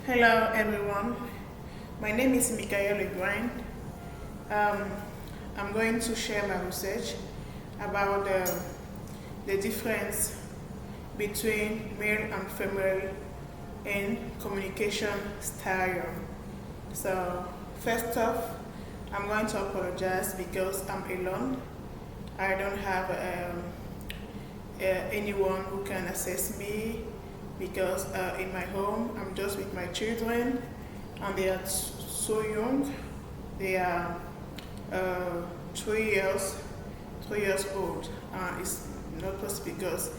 Hello everyone, my name is Michael Legrand. Um, I'm going to share my research about the difference between male and female in communication style. So first off, I'm going to apologize because I'm alone. I don't have anyone who can assist me because in my home I'm just with my children and they are so young. They are uh, 3 years, 3 years old. It's not possible because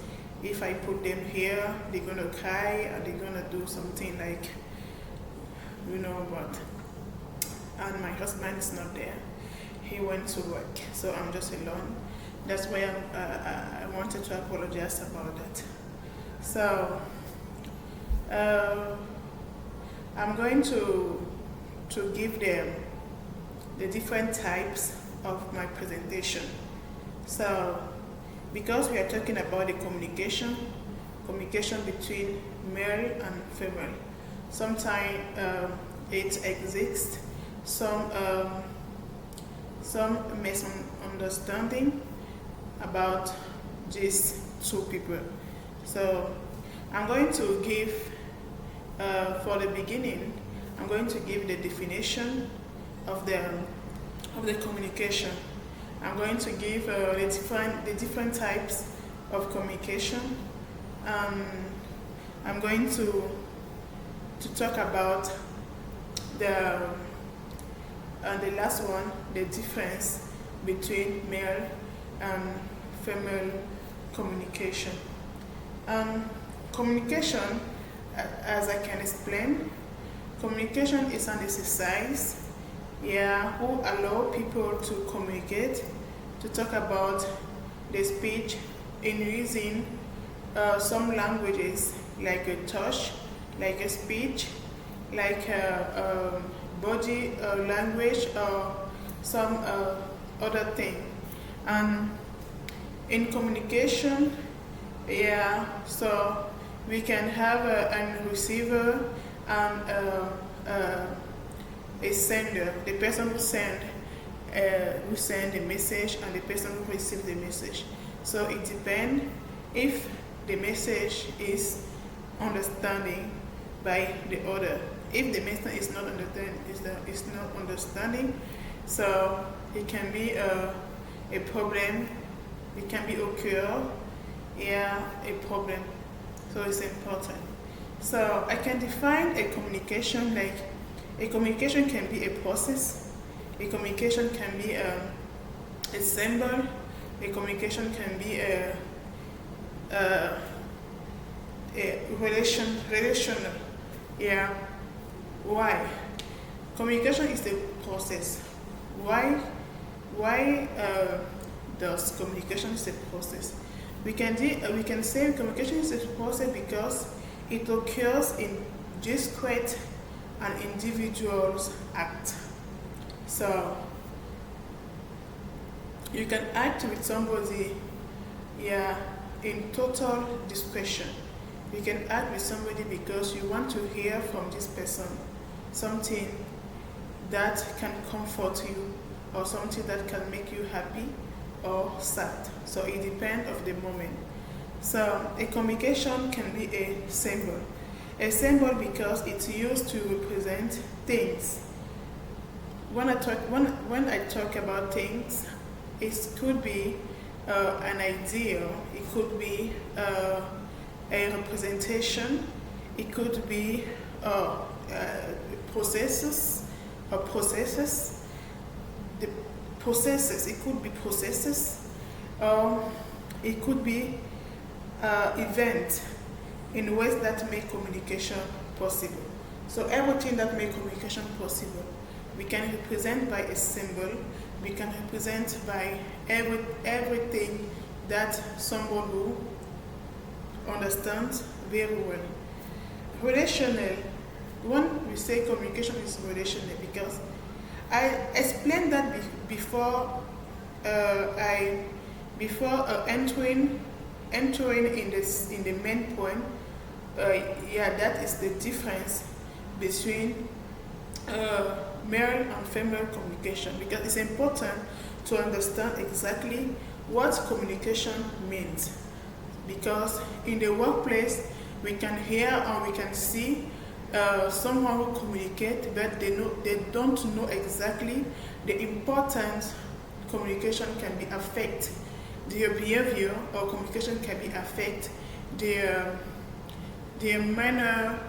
if I put them here, they're gonna cry and they're gonna do something like, you know what. And my husband is not there. He went to work, so I'm just alone. That's why I wanted to apologize about that. So uh, I'm going to give them the different types of my presentation. So because we are talking about the communication between male and female, sometimes it exists some misunderstanding about these two people. So I'm going to give, for the beginning, I'm going to give the definition of the communication. I'm going to give the different types of communication. Um, I'm going to talk about the last one, the difference between male and female communication. Communication, as I can explain, communication is an exercise, who allow people to communicate, to talk about the speech in using some languages like a touch, like a speech, like body language or some other thing. And in communication, so we can have a receiver and a sender, the person who send the message and the person who receives the message. So it depends if the message is understanding by the other. If the message is not understanding, so it can be a problem. It can be a problem. So it's important. So I can define a communication like a communication can be a process. A communication can be a symbol. A communication can be a relational. Why? Communication is a process. Why does communication is a process? We can say communication is a process because it occurs in discrete and individuals act. So you can act with somebody in total discretion. You can act with somebody because you want to hear from this person something that can comfort you or something that can make you happy or sad. So it depends of the moment. So a communication can be a symbol. A symbol because it's used to represent things. When I talk about things, it could be an idea, it could be a representation, it could be processes. The processes, it could be processes, or it could be events in ways that make communication possible. So everything that makes communication possible, we can represent by a symbol, we can represent by everything that someone who understands very well. Relational, when we say communication is relational, because I explained that before entering in the main point. That is the difference between male and female communication, because it's important to understand exactly what communication means. Because in the workplace, we can hear and we can see someone who communicate, but they don't know exactly the importance communication can be affect their behavior, or communication can be affect their manner,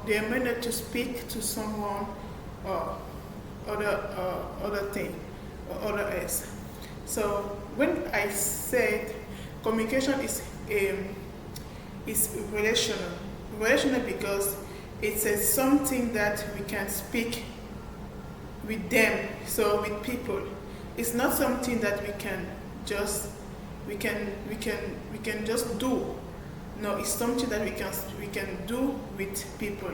their manner to speak to someone, or other thing or other else. So when I said communication is relational because it's something that we can speak with them, so with people. It's not something that we can just do. No, it's something that we can do with people.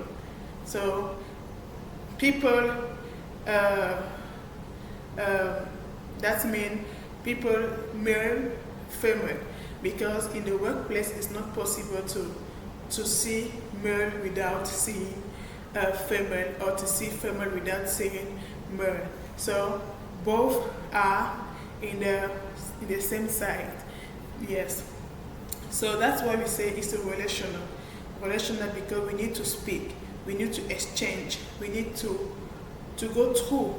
So people, that means people, male, female, because in the workplace it's not possible to see male without seeing female, or to see female without seeing male. So both are in the same side. Yes. So that's why we say it's a relational because we need to speak, we need to exchange, we need to go through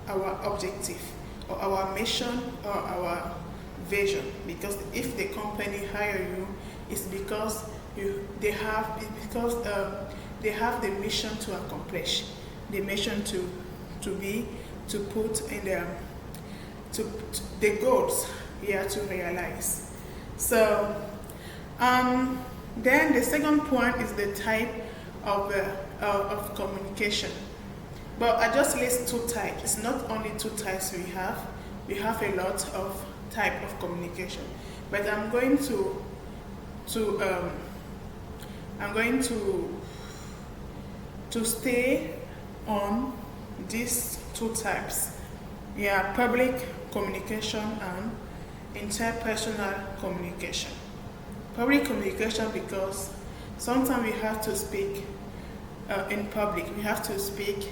our objective or our mission or our vision. Because if the company hire you, it's because they have the mission to accomplish, the mission to put in the goals here to realize. So then the second point is the type of communication. But I just list two types. It's not only two types we have. We have a lot of type of communication. But I'm going to stay on these two types. Yeah, public communication and interpersonal communication. Public communication because sometimes we have to speak in public. We have to speak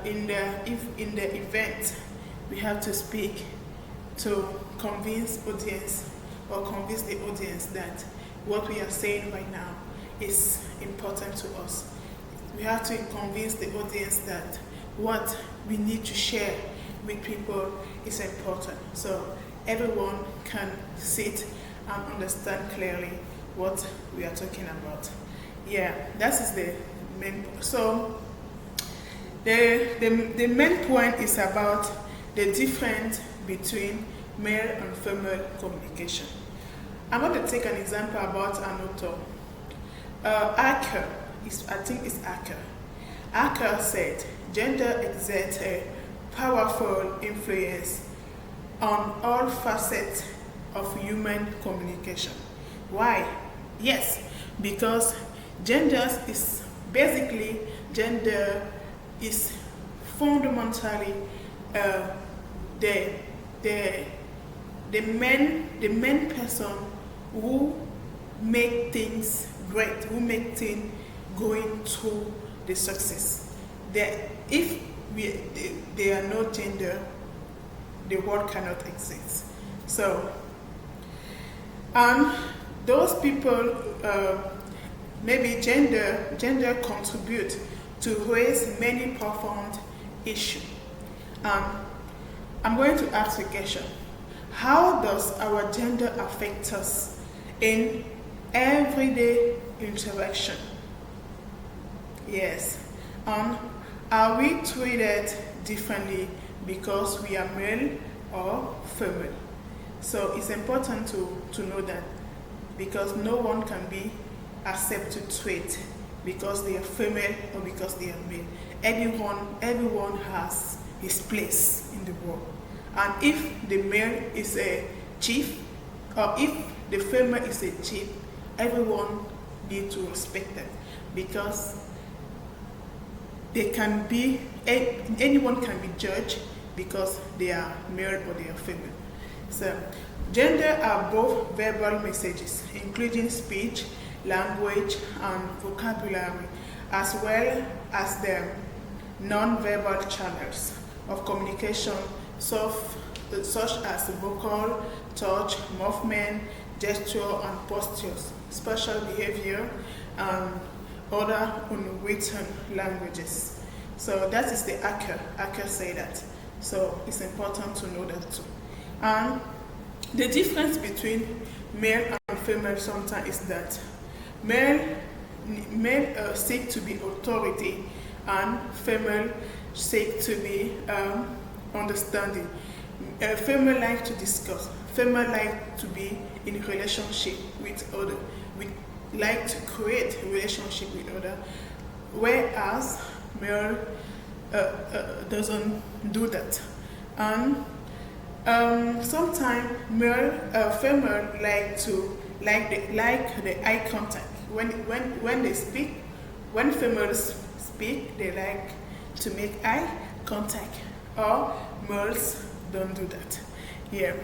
in the event. We have to speak to convince the audience that what we are saying right now is important to us. We have to convince the audience that what we need to share with people is important, so everyone can sit and understand clearly what we are talking about. Yeah, that is the main point. So the main point is about the difference between male and female communication. I'm going to take an example about an author. Acker, I think it's Acker. Acker said, gender exerts a powerful influence on all facets of human communication. Why? Yes, because gender is fundamentally the main person who make things great, who make things going through the success. If there are no gender, the world cannot exist. So, those people, maybe gender contribute to raise many profound issues. I'm going to ask a question. How does our gender affect us in everyday interaction? Yes. Are we treated differently because we are male or female? So it's important to know that, because no one can be accepted trait because they are female or because they are male. Everyone has his place in the world. And if the male is a chief, or if the female is a chief, everyone needs to respect them, because anyone can be judged because they are male or they are female. So, gender are both verbal messages, including speech, language, and vocabulary, as well as the non-verbal channels of communication, such as vocal, touch, movement, gesture, and postures, spatial behavior, and other unwritten languages. So that is the ACCA. ACCA say that. So it's important to know that too. And the difference between male and female sometimes is that male seek to be authority and female seek to be understanding. Female like to discuss. Female like to be in relationship with other. We like to create a relationship with other, whereas male doesn't do that. And sometimes female like the eye contact when they speak. When females speak, they like to make eye contact, or males don't do that. Yeah.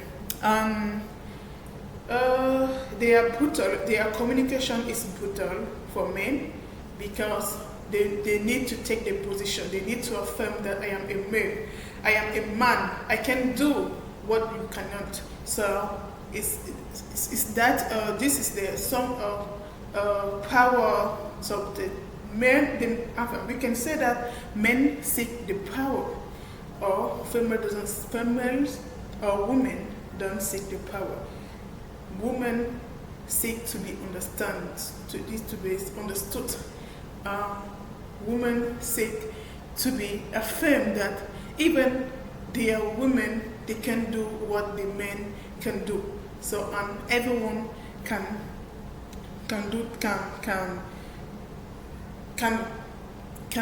Their communication is brutal for men because they need to take the position. They need to affirm that I am a male, I am a man, I can do what you cannot. So this is some power. So the men, we can say that men seek the power, or females or women don't seek the power. Women seek to be understood. Women seek to be affirmed that even they are women, they can do what the men can do. So everyone can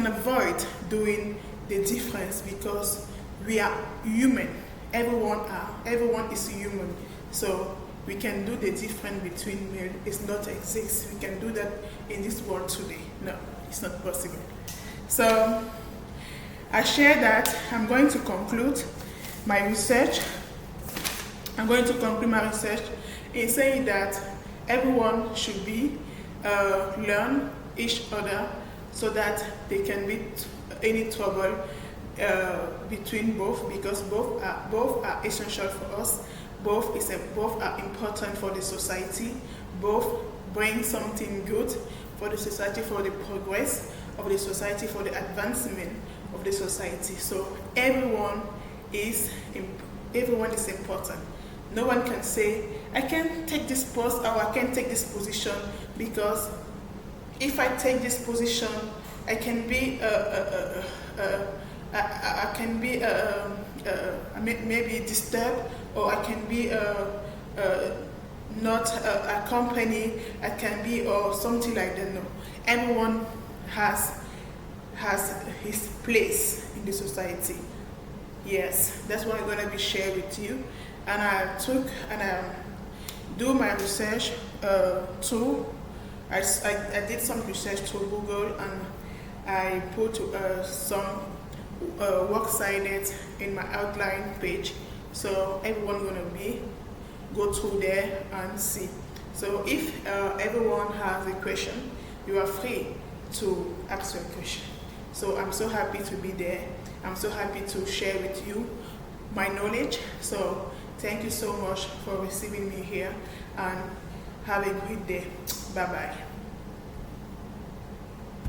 avoid doing the difference because we are human. Everyone is human. So we can do the difference between male. It's not exist. We can do that in this world today. No, it's not possible. So I share that. I'm going to conclude my research. In saying that everyone should learn each other so that they can beat any trouble between both, because both are essential for us. Both are important for the society. Both bring something good for the society, for the progress of the society, for the advancement of the society. So everyone is important. No one can say, I can take this post or I can take this position, because if I take this position, I can be maybe disturbed, or I can be not a company, I can be or something like that. No, everyone has his place in the society. Yes, that's what I'm gonna be sharing with you. And I do my research too. I did some research through Google, and I put some works cited in my outline page, so everyone gonna go through there and see. So if everyone has a question, you are free to ask your question. So I'm so happy to be there. I'm so happy to share with you my knowledge. So thank you so much for receiving me here, and have a great day. Bye bye.